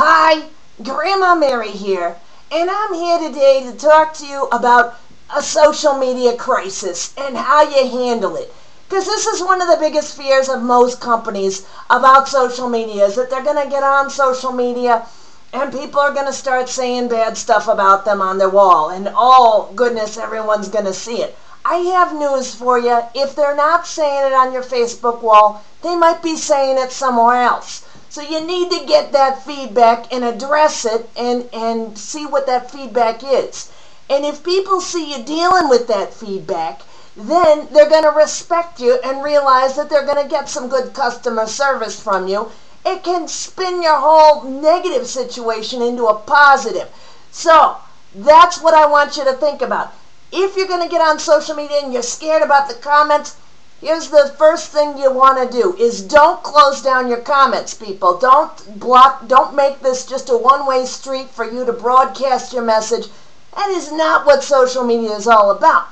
Hi, Grandma Mary here, and I'm here today to talk to you about a social media crisis and how you handle it. Because this is one of the biggest fears of most companies about social media, is that they're going to get on social media and people are going to start saying bad stuff about them on their wall, and oh goodness, everyone's going to see it. I have news for you. If they're not saying it on your Facebook wall, they might be saying it somewhere else. So you need to get that feedback and address it and see what that feedback is. And if people see you dealing with that feedback, then they're going to respect you and realize that they're going to get some good customer service from you. It can spin your whole negative situation into a positive. So that's what I want you to think about. If you're going to get on social media and you're scared about the comments, here's the first thing you want to do is don't close down your comments, people. Don't make this just a one-way street for you to broadcast your message. That is not what social media is all about.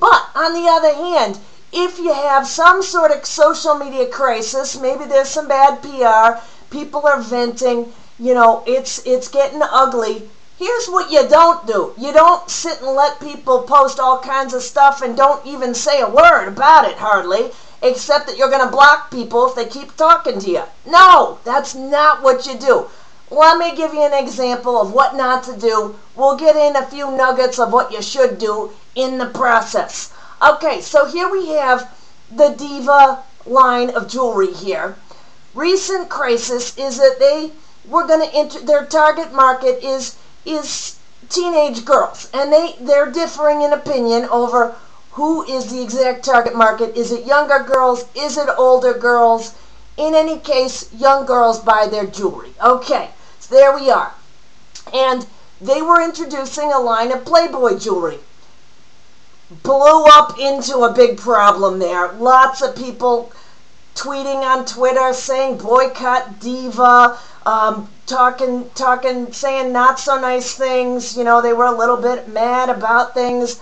But on the other hand, if you have some sort of social media crisis, maybe there's some bad PR, people are venting, it's getting ugly. Here's what you don't do. You don't sit and let people post all kinds of stuff and don't even say a word about it hardly, except that you're going to block people if they keep talking to you. No, that's not what you do. Let me give you an example of what not to do. We'll get in a few nuggets of what you should do in the process. Okay, so here we have the Diva line of jewelry here. Recent crisis is that their target market is teenage girls, and they're differing in opinion over who is the exact target market. Is it younger girls? Is it older girls? In any case, young girls buy their jewelry. Okay, so there we are. And they were introducing a line of Playboy jewelry. Blew up into a big problem there. Lots of people tweeting on Twitter saying boycott Diva, saying not so nice things. They were a little bit mad about things.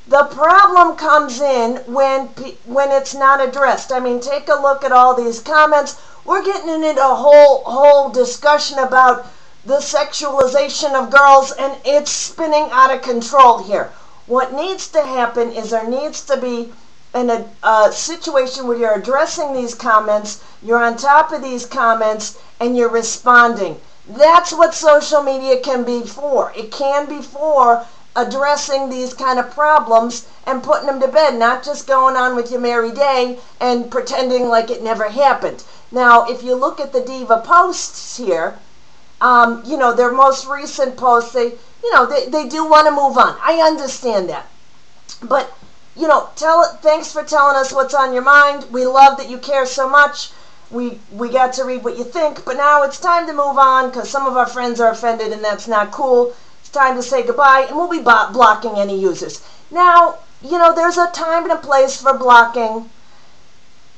The problem comes in when it's not addressed. I mean, take a look at all these comments. We're getting into a whole discussion about the sexualization of girls, and it's spinning out of control here. What needs to happen is there needs to be a situation where you're addressing these comments, you're on top of these comments, and you're responding. That's what social media can be for. It can be for addressing these kind of problems and putting them to bed, not just going on with your merry day and pretending like it never happened. Now, if you look at the Diva posts here, their most recent posts, they do want to move on. I understand that. But, thanks for telling us what's on your mind. We love that you care so much. We got to read what you think, but now it's time to move on because some of our friends are offended and that's not cool. It's time to say goodbye, and we'll be blocking any users. Now, there's a time and a place for blocking,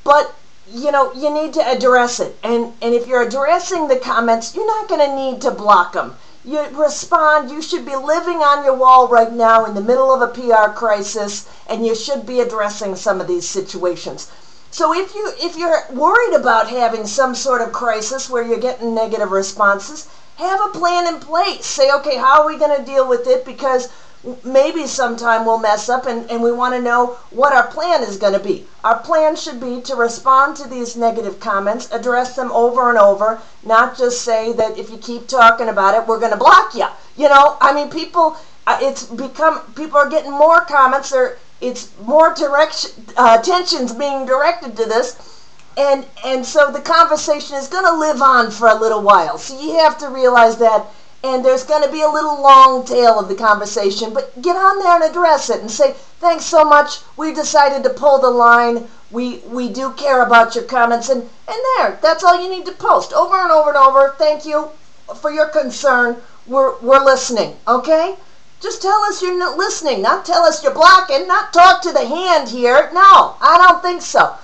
but you need to address it. And if you're addressing the comments, you're not going to need to block them. You respond. You should be living on your wall right now in the middle of a PR crisis, and you should be addressing some of these situations. So if you're worried about having some sort of crisis where you're getting negative responses, have a plan in place. Say, okay, how are we going to deal with it? Because maybe sometime we'll mess up, and we want to know what our plan is going to be. Our plan should be to respond to these negative comments, address them over and over, not just say that if you keep talking about it, we're going to block you. People are getting more comments, it's more attention's being directed to this, and so the conversation is going to live on for a little while. So you have to realize that. And there's going to be a little long tail of the conversation, but get on there and address it and say, thanks so much, we decided to pull the line, we do care about your comments, and that's all you need to post, over and over and over. Thank you for your concern, we're listening, okay? Just tell us you're not listening, not tell us you're blocking, not talk to the hand here. No, I don't think so.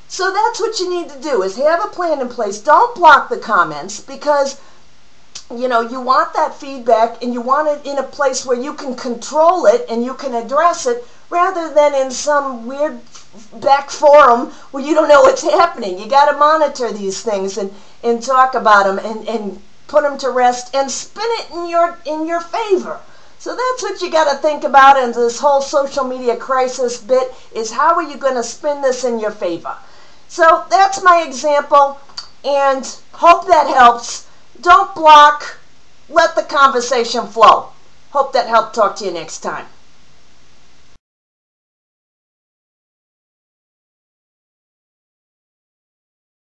So that's what you need to do, is have a plan in place. Don't block the comments, because you want that feedback, and you want it in a place where you can control it and you can address it, rather than in some weird back forum where you don't know what's happening. You got to monitor these things and and talk about them and put them to rest and spin it in your favor. So that's what you got to think about in this whole social media crisis bit, is how are you going to spin this in your favor? So that's my example, and hope that helps. Don't block. Let the conversation flow. Hope that helped. Talk to you next time.